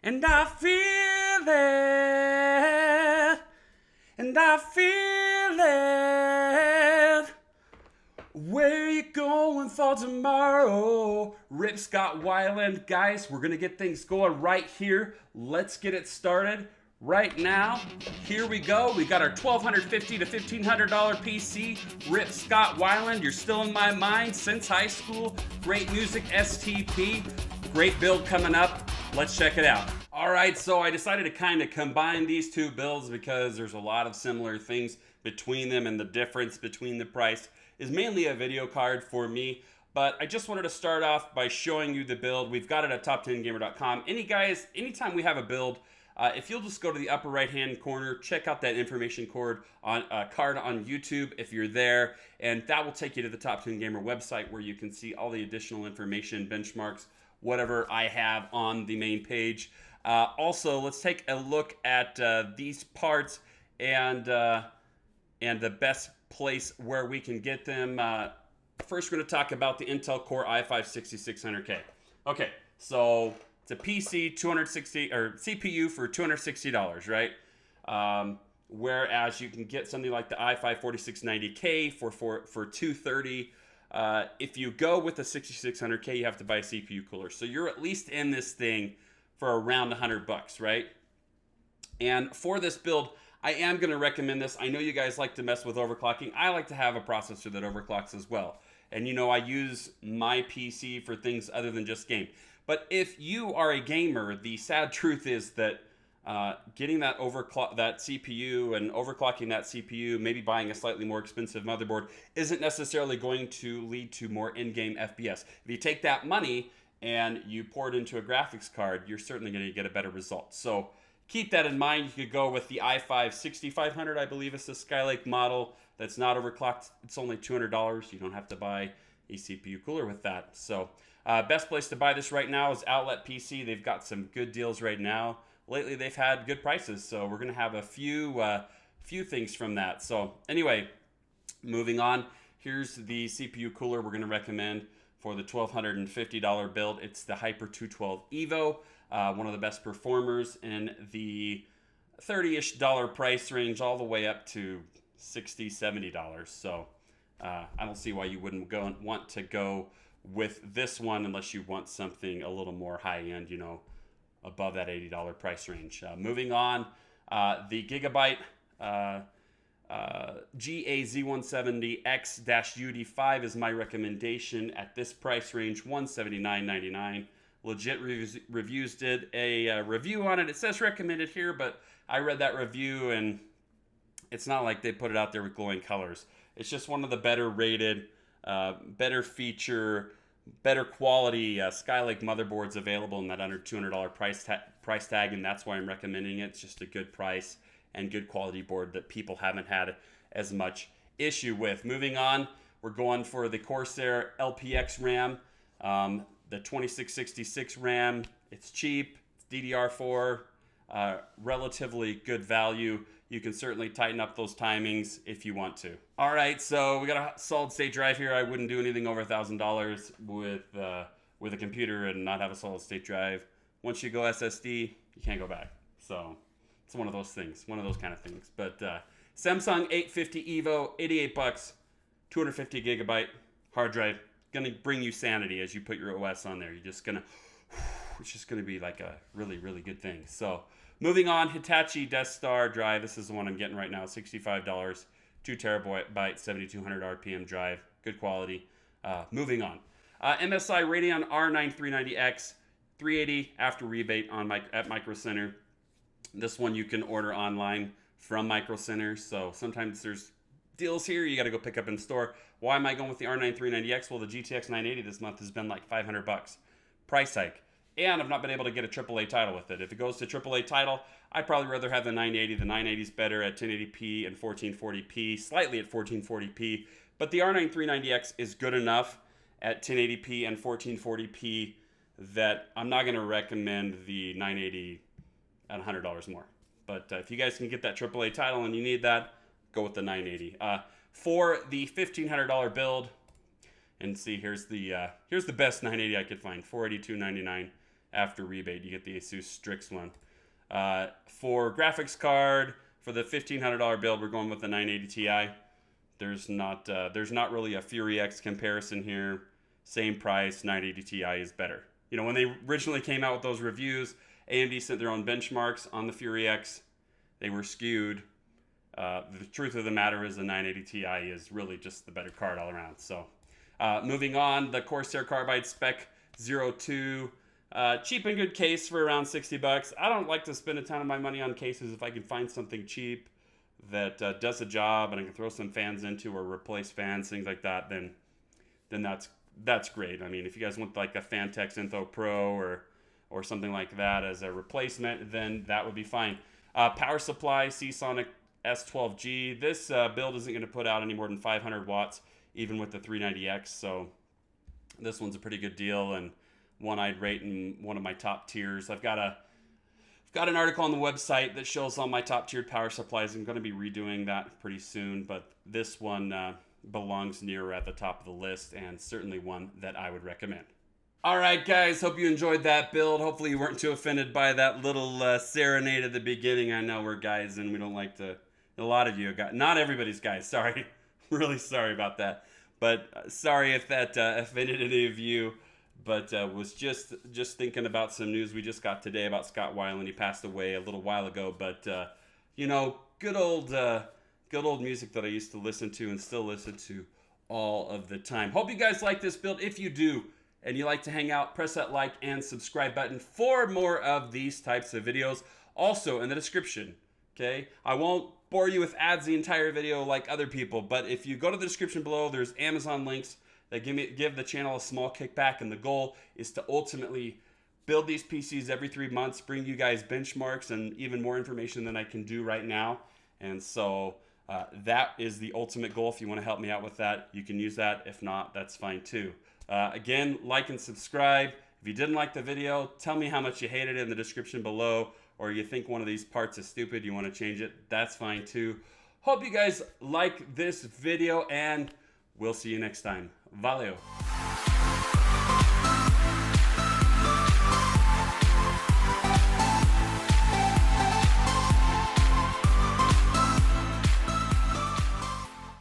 And I feel it, and I feel it. Where you going for tomorrow? Rip Scott Weiland. Guys, we're going to get things going right here. Let's get it started right now. Here we go. We got our $1,250 to $1,500 PC. Rip Scott Weiland. You're still in my mind since high school. Great music, STP. Great build coming up. Let's check it out. All right, so I decided to kind of combine these two builds because there's a lot of similar things between them, and the difference between the price is mainly a video card for me. But I just wanted to start off by showing you the build. We've got it at top10gamer.com. Anytime we have a build, if you'll just go to the upper right hand corner, check out that information card on YouTube if you're there, and that will take you to the Top 10 Gamer website where you can see all the additional information, benchmarks, whatever I have on the main page. Also, let's take a look at these parts and the best place where we can get them. First, we're going to talk about the Intel Core i5-6600K. Okay, so it's a PC, CPU for $260, right? Whereas you can get something like the i5-4690K for $230. If you go with the 6600K, you have to buy a CPU cooler. So you're at least in this thing for around $100, right? And for this build, I am going to recommend this. I know you guys like to mess with overclocking. I like to have a processor that overclocks as well. And you know, I use my PC for things other than just game. But if you are a gamer, the sad truth is that getting that CPU and overclocking that CPU, maybe buying a slightly more expensive motherboard, isn't necessarily going to lead to more in-game FPS. If you take that money and you pour it into a graphics card, you're certainly going to get a better result. So keep that in mind. You could go with the i5-6500, I believe it's the Skylake model that's not overclocked. It's only $200. You don't have to buy a CPU cooler with that. So best place to buy this right now is Outlet PC. They've got some good deals right now. Lately, they've had good prices, so we're going to have a few things from that. So anyway, moving on. Here's the CPU cooler we're going to recommend for the $1,250 build. It's the Hyper 212 Evo, one of the best performers in the $30-ish price range, all the way up to $60, $70. So I don't see why you wouldn't want to go with this one unless you want something a little more high-end, you know, above that $80 price range. Moving on, the Gigabyte GA-Z170X-UD5 is my recommendation at this price range, $179.99. Legit Reviews did a review on it. It says recommended here, but I read that review and it's not like they put it out there with glowing colors. It's just one of the better rated, better feature, better quality Skylake motherboards available in that under $200 price tag, and that's why I'm recommending it. It's just a good price and good quality board that people haven't had as much issue with. Moving on, we're going for the Corsair LPX RAM, the 2666 RAM. It's cheap, it's DDR4, relatively good value. You can certainly tighten up those timings if you want to. All right, so we got a solid state drive here. I wouldn't do anything over $1,000 with a computer and not have a solid state drive. Once you go SSD, you can't go back. So it's one of those things, one of those kind of things. But Samsung 850 EVO, $88, 250 gigabyte hard drive. Gonna bring you sanity as you put your OS on there. You're just gonna, it's just gonna be like a really, really good thing. So moving on, Hitachi Death Star drive. This is the one I'm getting right now, $65, 2 terabyte, 7200 RPM drive, good quality. Moving on, MSI Radeon R9 390X, $380 after rebate at Micro Center. This one you can order online from Micro Center. So sometimes there's deals here you got to go pick up in store. Why am I going with the R9 390X? Well, the GTX 980 this month has been like $500. Price hike. And I've not been able to get a AAA title with it. If it goes to AAA title, I'd probably rather have the 980. The 980 is better at 1080p and 1440p, slightly at 1440p. But the R9 390X is good enough at 1080p and 1440p that I'm not going to recommend the 980 at $100 more. But if you guys can get that AAA title and you need that, go with the 980. For the $1,500 build, and see, here's the best 980 I could find, $482.99 after rebate. You get the Asus Strix one. For graphics card, for the $1,500 build, we're going with the 980 Ti. There's not really a Fury X comparison here. Same price, 980 Ti is better. You know, when they originally came out with those reviews, AMD sent their own benchmarks on the Fury X. They were skewed. The truth of the matter is the 980 Ti is really just the better card all around. So, moving on, the Corsair Carbide Spec 02. Cheap and good case for around 60 bucks. I don't like to spend a ton of my money on cases. If I can find something cheap that does the job and I can throw some fans into or replace fans, things like that, then that's great. I mean, if you guys want like a Fantex Info Pro or something like that as a replacement, then that would be fine. Power supply, Seasonic S12G. This build isn't going to put out any more than 500 watts, even with the 390X. So this one's a pretty good deal and one I'd rate in one of my top tiers. I've got an article on the website that shows all my top tiered power supplies. I'm going to be redoing that pretty soon, but this one belongs near at the top of the list and certainly one that I would recommend. All right, guys, hope you enjoyed that build. Hopefully you weren't too offended by that little serenade at the beginning. I know we're guys and we don't like to, a lot of you got, not everybody's guys, sorry. Really sorry about that. But sorry if that offended any of you. But was just thinking about some news we just got today about Scott Weiland. He passed away a little while ago, but you know, good old music that I used to listen to and still listen to all of the time. Hope you guys like this build. If you do, and you like to hang out, press that like and subscribe button for more of these types of videos. Also in the description, okay? I won't bore you with ads the entire video like other people, but if you go to the description below, there's Amazon links that give the channel a small kickback, and the goal is to ultimately build these PCs every 3 months, bring you guys benchmarks and even more information than I can do right now. And so that is the ultimate goal. If you want to help me out with that, you can use that. If not, that's fine too. Again, like and subscribe. If you didn't like the video, tell me how much you hated it in the description below, or you think one of these parts is stupid, you want to change it, that's fine too. Hope you guys like this video, and we'll see you next time. Valeu!